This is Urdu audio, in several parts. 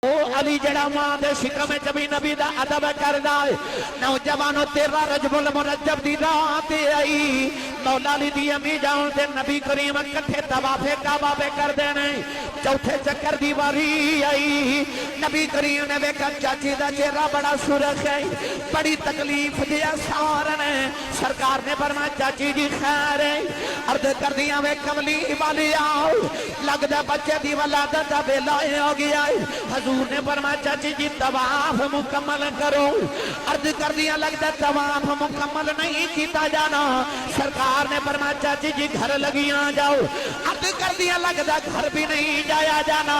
علی جڑا ماں دے شکم چبی نبی دا ادب کردا ہے نوجوانو تیرا رجب المرجب دی رات آئی مولا علی دی امی جاؤں دے نبی کریم کٹھے طواف کعبہ پہ کر دینے چوتھے چکر دی واری آئی نبی کریم نے ویکھا چاچی دا چہرہ بڑا سرخ ہے بڑی تکلیف دیا سارنے سرکار نے فرمایا چاچی جی خیر ہے عرض کر دیا وے کملی والی آؤ لگدا بچے دی ولادت دا بیلا ہو گیا ہے حضور نے فرمایا چاچی جی طواف مکمل کرو عرض کر دیا لگتا طواف مکمل نہیں کیتا جانا سرکار نے فرمایا چاچی جی گھر لگیاں جاؤ عرض کر دیا لگتا گھر بھی نہیں جایا جانا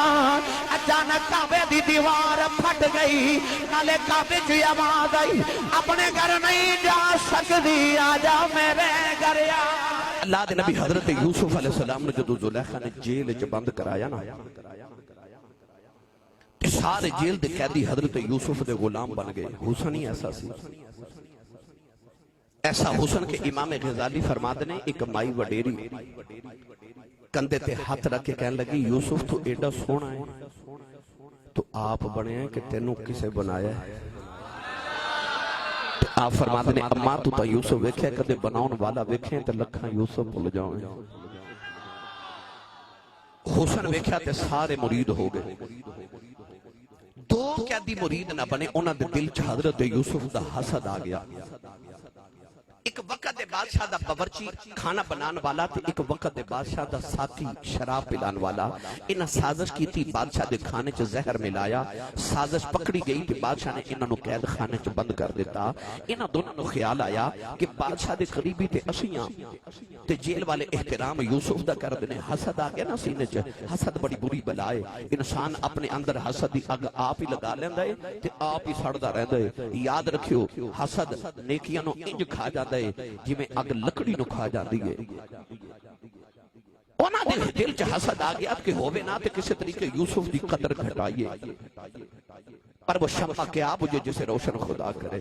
اچانک کعبے دی دیوار پھٹ گئی نالے کعبے کی آواز آئی اپنے گھر نہیں جا سکتی آجا میرے گھر آ اللہ دے نبی حضرت یوسف علیہ السلام نے جدو زلیخہ نے جیل چ بند کرایا نا سارے جیل دے قیدی حضرت یوسف دے غلام بن گئے حسن ہی ایسا سی ایسا حسن کہ امام غزالی فرماتے نے ایک مائی وڈیری کندے تے ہاتھ رکھ کے کہنے لگی یوسف تو ایڈا سونا ہے تو آپ بنے ہیں کہ تینوں کسے بنایا ہے آپ فرماتے نے اماں تو تا یوسف ویکھے کدے بناؤن والا ویکھیں تے لکھاں یوسف بھول جاؤں حسن ویکھیا تے سارے مرید ہو گئے دو قیدی مرید نہ بنے انہاں دے دل چ حضرت یوسف دا حسد آ گیا ایک وقت دے بادشاہ دا باورچی کھانا بنان والا تے ایک وقت دے بادشاہ دا ساتھی شراب پلان والا انہاں سازش کی تھی بادشاہ دے کھانے چ زہر ملایا سازش پکڑی گئی تے بادشاہ نے انہاں نو قید خانے چ بند کر دیتا انہاں دونوں نو خیال آیا کہ بادشاہ دے قریبی تے اسیاں تے جیل والے احترام یوسف دا کر دینے حسد آ گیا نا سینے چ حسد بڑی بری بلا ہے انسان اپنے اندر حسد دی اگ آپ ہی لگا لیندا ہے تے آپ ہی سڑدا رہندا ہے یاد رکھیو حسد نیکیاں نو انج کھا جاندا جی میں اگ لکڑی نو کھا جاندی ہے اونا دے دل چ حسد آ گیا کہ ہووے نہ تے کسی طریقے یوسف دی قدر گھٹائیے پر وہ شمع کیا بجھے جسے روشن خدا کرے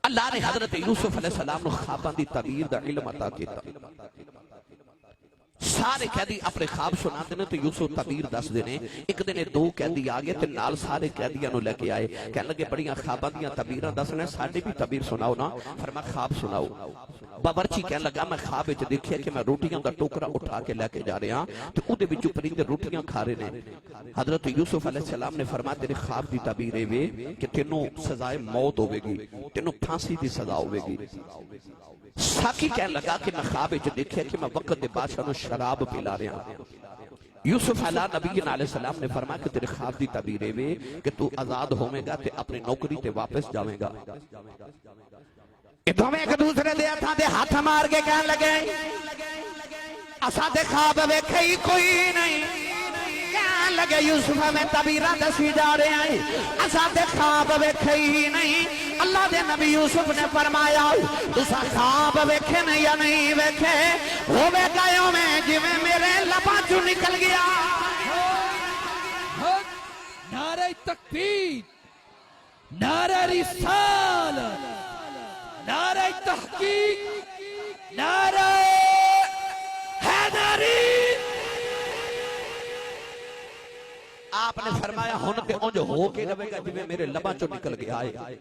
اللہ نے حضرت یوسف علیہ السلام نو خواباں دی تعبیر دا علم عطا کیتا سارے قیدی اپنے خواب سنا دینے تو یوسف تعبیر دس دینے ایک دن دو قیدی آگئے تے نال سارے قیدیاں نو لے کے آئے کہنے لگے بڑیاں خواباں دیاں تعبیراں دسنے ساڑھے بھی تعبیر سناؤ نا فرما خواب سناؤ باورچی کہنے لگا میں خواب وچ دیکھیا کہ میں روٹیاں دا ٹوکرا اٹھا کے لے کے جا رہے ہاں تو اودے وچ پرندے روٹیاں کھا رہے نے حضرت یوسف علیہ السلام نے فرمایا تیرے خواب دی تعبیر اے وے کہ تینوں سزائے موت ہوے گی تینوں پھانسی دی سزا ہوے گی ساکی کہنے لگا کہ میں خواب وچ دیکھیا کہ میں وقت دے بادشاہ نو شراب پلا رہا ہوں یوسف علیہ نبی علیہ السلام نے فرمایا کہ تیرے خواب دی تعبیر اے وے کہ تو آزاد ہوے گا تے اپنی نوکری تے واپس جاویں گا اتوں میں ایک دوسرے دے ہتھاں دے ہاتھ مار کے کہنے لگے اساں تے خواب ویکھے ہی کوئی نہیں کہنے لگے یوسف میں تعبیراں دسی جا رہے ہیں اساں تے خواب ویکھے ہی نہیں اللہ دے نبی یوسف نے فرمایا تساں خواب ویکھے نہیں یا نہیں ویکھے ہوے گایوں میں جویں میرے لباں چوں نکل گیا نعرہ تکبیر نعرہ رسالت نعرہ تحقیق نعرہ حیدری آپ نے فرمایا ہن تے اونج ہو کے رہے گا جویں میرے لباں چوں نکل گیا ہے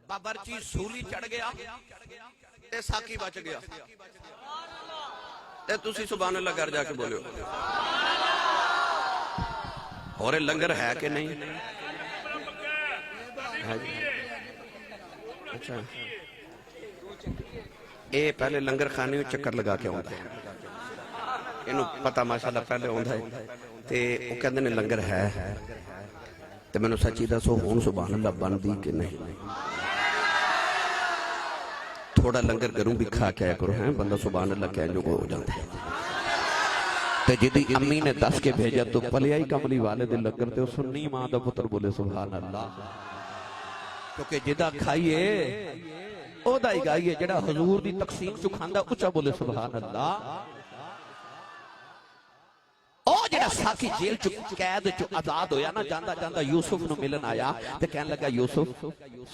باورچی سولی چڑھ گیا تے ساکی بچ گیا تے تسی سبحان اللہ گھر جا کے بولو اور لنگر ہے کہ نہیں اچھا اے پہلے لنگر خانے میں چکر لگا کے آندا ہے انہوں پتہ ماشاءاللہ پہلے آندا ہے تے وہ کہندے نے لنگر ہے تے میں نے سچی دسو ہن سبحان اللہ بن دی کہ نہیں تھوڑا لنگر گھروں بھی کھا کے آیا کرو ہیں بندہ سبحان اللہ کہنے جو ہو جاتا ہے تے جدی امی نے دس کے بھیجا تو پلیائی کملی والے دے لنگر تے اس سنی ماں دا پتر بولے سبحان اللہ کیونکہ جدا کھائیے او دا ہی گائیے جڑا حضور دی تقسیم چکھاندہ اچھا بولے سبحان اللہ او جڑا ساکی جیل چ قید چ آزاد ہویا نا، جاندا جاندا یوسف نو ملن آیا تے کہن لگا یوسف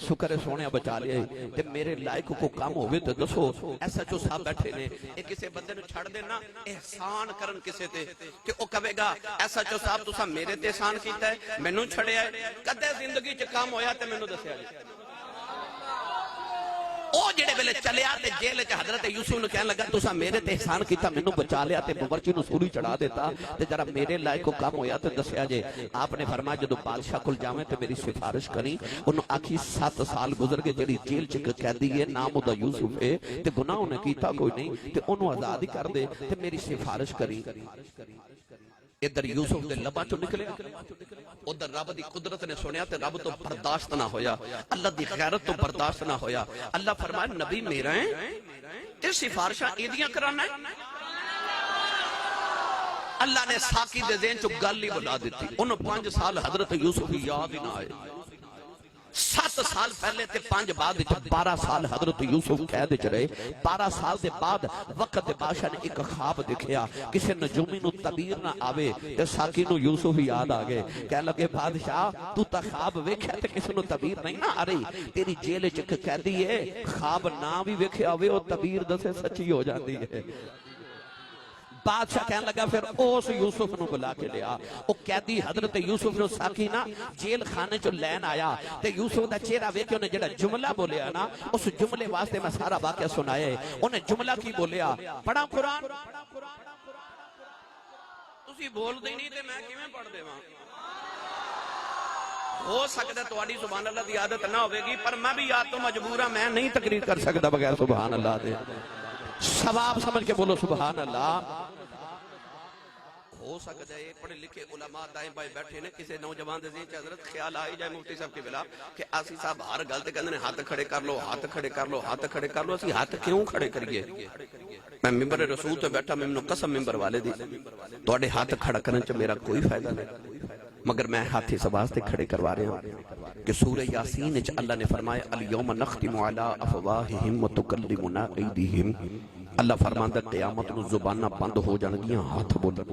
شکر ہے سونے بچا لیا تے میرے لائق کو کام ہوئے تے دسو ایس ایچ او صاحب بیٹھے نے اے کسے بندے نو چھڑ دینا احسان کرن کسے تے تے او کہے گا ایس ایچ او صاحب تساں میرے تے احسان کیتا ہے مینوں چھڑیا ہے کدے زندگی چ کام ہویا تے مینوں دسیا جی او جڑے ویلے چلیا تے جیل چ حضرت یوسف نے کہن لگا تساں میرے تے احسان کیتا مینوں بچا لیا تے باورچی نو سولی چڑھا دیتا تے ذرا میرے لائق کو کام ہویا تے دسیا جے آپ نے فرمایا جدوں بادشاہ کول جاویں تے میری سفارش کری انہوں آکھی 7 سال گزر کے جڑی جیل چ قیدی ہے نام اودہ یوسف ہے تے گناہ انہیں کیتا کوئی نہیں تے انہوں آزاد کر دے تے میری سفارش کری ادھر یوسف دے لباں چوں نکلے ادھر رب دی قدرت نے سنیا تے رب تو برداشت نہ ہویا اللہ دی غیرت تو برداشت نہ ہویا اللہ فرمایا نبی میرا ہے تے سفارشاں ایدیاں کرانا ہے اللہ نے ساکی دے ذہن چوں گل ہی بلا دیتی انہوں 5 سال حضرت یوسف یاد ہی نہ آئے 7 سال پہلے تے 5 بعد 12 سال حضرت یوسف قید چ رہے 12 سال دے بعد وقت دے بادشاہ نے ایک خواب دیکھیا کسے نجومی نو تعبیر نہ آوے تے ساکی نو یوسف یاد آ گئے کہنے لگے بادشاہ تو تا خواب ویکھیا تے کسے نو تعبیر نہیں نہ آ رہی تیری جیل چ قیدی ہے خواب نہ بھی ویکھیا ہوئے او تعبیر دسے سچی ہو جاندی ہے بادشاہ کہنے لگا پھر اس یوسف نو بلا کے لیا او قیدی حضرت یوسف نو ساکی نا جیل خانے چو لین آیا تے یوسف دا چہرہ ویکھے انہیں جڑا جملہ بولیا نا اس جملے واسطے میں سارا واقعہ سنائے انہیں جملہ کی بولیا پڑھا قرآن تسی بول دے نہیں تے میں کیویں پڑھ دے وہاں ہو سکتا ہے تواڈی سبحان اللہ دی عادت نہ ہوے گی پر میں بھی یاد تو مجبور ہوں میں نہیں تقریر کر سکتا بغیر سبحان اللہ دے ثواب سمجھ کے بولو سبحان اللہ ہو سکتا ہے پڑھے لکھے علماء دائیں بائیں بیٹھے نے کسی نوجوان دے ذہن چ حضرت خیال آئی جائے مفتی صاحب کے بلا کہ آسی صاحب ہر گل تے کہندے نے ہاتھ کھڑے کر لو ہاتھ کھڑے کر لو ہاتھ کھڑے کر لو اسی ہاتھ کیوں کھڑے کریے میں ممبر رسول تے بیٹھا میں قسم ممبر والے دی تواڈے ہاتھ کھڑا کرن چ میرا کوئی فائدہ نہیں مگر میں ہاتھ اس واسطے کھڑے کروا رہا ہوں کہ سورہ یاسین وچ اللہ نے فرمایا الیوم نختم علی افواہہم وتکلمنا ایدیہم اللہ فرماندا قیامت نو زباناں بند ہو جان گیاں ہاتھ بولن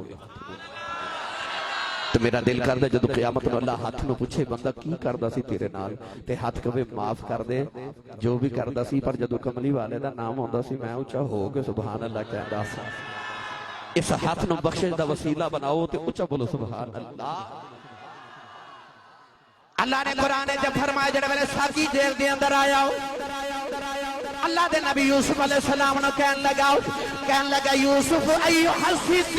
تو میرا دل کردا جدوں قیامت نو اللہ ہاتھ نو پوچھے بندہ کی کردا سی تیرے نال تے ہاتھ کہے معاف کر دے جو بھی کردا سی پر جدوں کملی والے دا نام ہوندا سی میں اونچا ہو کے سبحان اللہ کہندا سی اس ہاتھ نو بخشش دا وسیلہ بناؤ تے اونچا بولو سبحان اللہ اللہ نے قرآن جب فرمایا جڑے ویلے ساکی جیل دے اندر آیا اللہ دے نبی یوسف علیہ السلام نے کہن لگا یوسف ایوہ الصدیق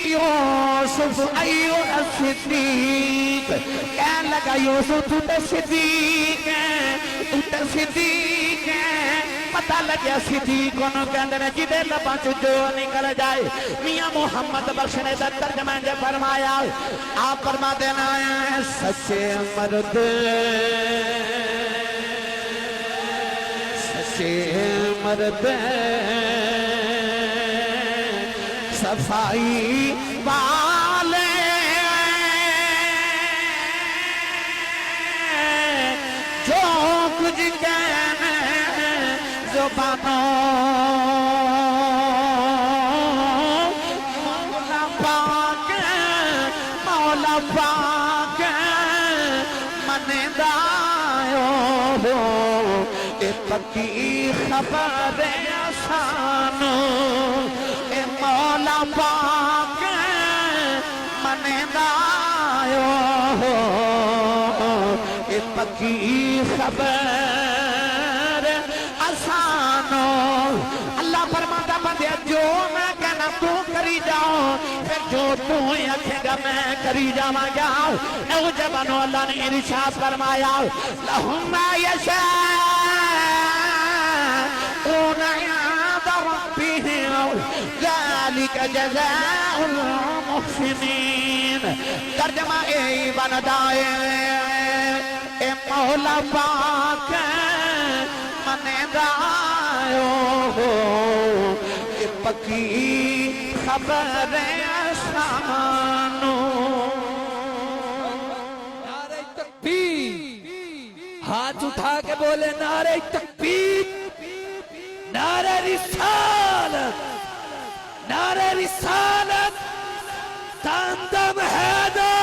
یوسف ایوہ الصدیق کہن لگا یوسف تو تے صدیق ہے تو تے صدیق ہے پتہ لگیا صدیق انہوں کہندے نے جدے لباں چو جو نکل جائے میاں محمد بخش نے در ترجمہ نے فرمایا آپ فرما دینا ہے سچے مرد صفائی والے جو کچھ کہنے زبانوں مولا پاک مندایو اے پکی خبر آسانو اے مولا پاک مندایو اے پکی خبر آسانو اللہ فرماتا بندے جو میں کہنا تو کری جاؤ پھر جو تو اکھے گا میں کری جاؤں گا نوجوانو اللہ نے ارشاد فرمایا لہم ما یشاءون عند ربهم ذلك جزاء المحسنین ترجمہ اے بندائے اے مولا پاک مندایو اے پکی خبر آسانو نعرہ تکبیر ہاتھ اٹھا کے بولے نعرہ تکبیر نعرہ رسالت نعرہ رسالت تندم حیدر